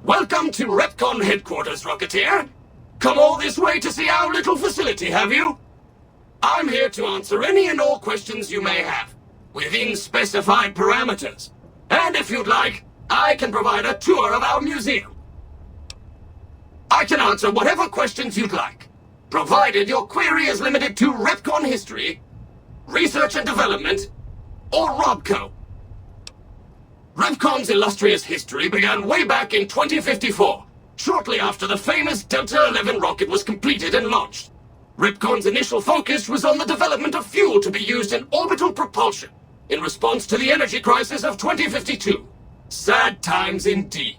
Welcome to REPCONN headquarters, Rocketeer. Come all this way to see our little facility, have you? I'm here to answer any and all questions you may have, within specified parameters. And if you'd like, I can provide a tour of our museum. I can answer whatever questions you'd like, provided your query is limited to REPCONN history, research and development, or ROBCO. REPCONN's illustrious history began way back in 2054, shortly after the famous Delta 11 rocket was completed and launched. REPCONN's initial focus was on the development of fuel to be used in orbital propulsion, in response to the energy crisis of 2052. Sad times indeed.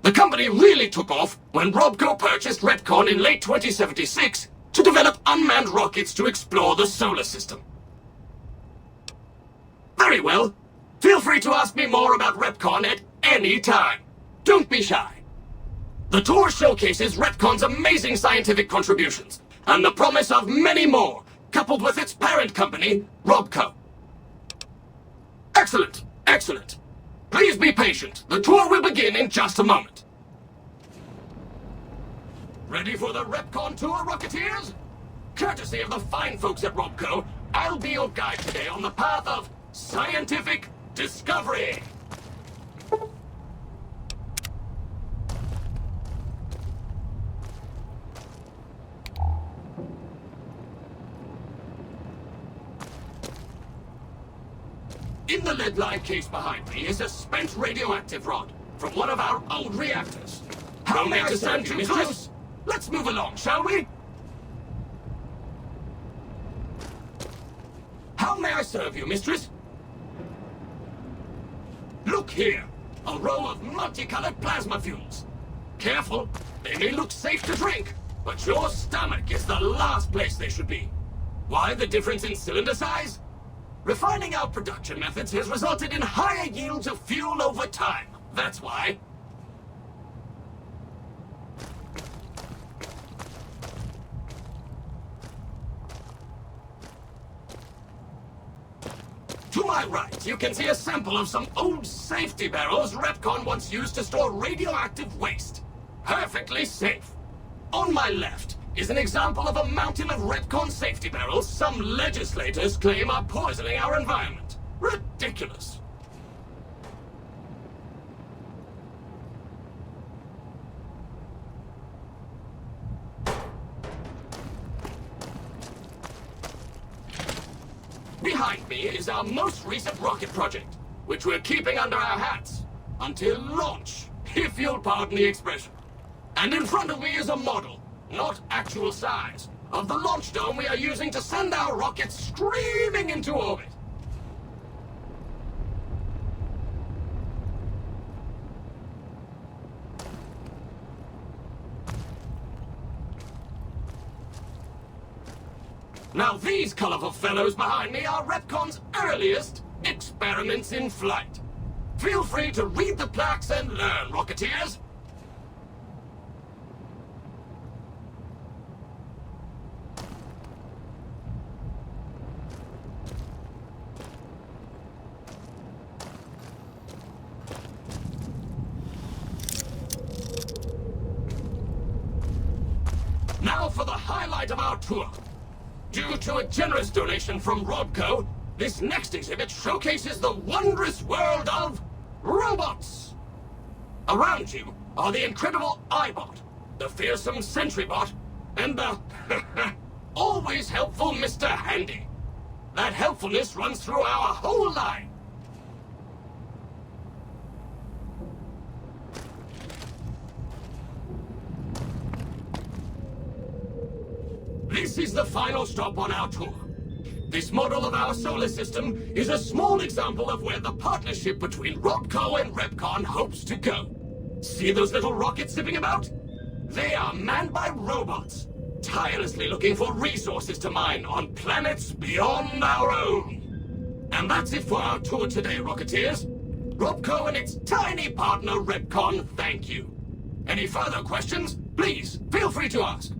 The company really took off when ROBCO purchased REPCONN in late 2076 to develop unmanned rockets to explore the solar system. Very well. Feel free to ask me more about REPCONN at any time. Don't be shy. The tour showcases REPCONN's amazing scientific contributions, and the promise of many more, coupled with its parent company, ROBCO. Excellent, excellent. Please be patient. The tour will begin in just a moment. Ready for the REPCONN tour, Rocketeers? Courtesy of the fine folks at ROBCO, I'll be your guide today on the path of scientific discovery. In the lead-lined case behind me is a spent radioactive rod from one of our old reactors. How may I stand too close? Let's move along, shall we? How may I serve you, mistress? Look here, a row of multicolored plasma fuels. Careful, they may look safe to drink, but your stomach is the last place they should be. Why the difference in cylinder size? Refining our production methods has resulted in higher yields of fuel over time. That's why. To my right, you can see a sample of some old safety barrels REPCONN once used to store radioactive waste. Perfectly safe. On my left is an example of a mountain of REPCONN safety barrels some legislators claim are poisoning our environment. Ridiculous. Behind me is our most recent rocket project, which we're keeping under our hats until launch, if you'll pardon the expression. And in front of me is a model, not actual size, of the launch dome we are using to send our rockets screaming into orbit. Now these colorful fellows behind me are REPCONN's earliest experiments in flight. Feel free to read the plaques and learn, Rocketeers. Now for the highlight of our tour. Due to a generous donation from ROBCO, this next exhibit showcases the wondrous world of robots. Around you are the incredible iBot, the fearsome SentryBot, and the always helpful Mr. Handy. That helpfulness runs through our whole line. This is the final stop on our tour. This model of our solar system is a small example of where the partnership between ROBCO and REPCONN hopes to go. See those little rockets zipping about? They are manned by robots, tirelessly looking for resources to mine on planets beyond our own. And that's it for our tour today, Rocketeers. ROBCO and its tiny partner REPCONN thank you. Any further questions? Please, feel free to ask.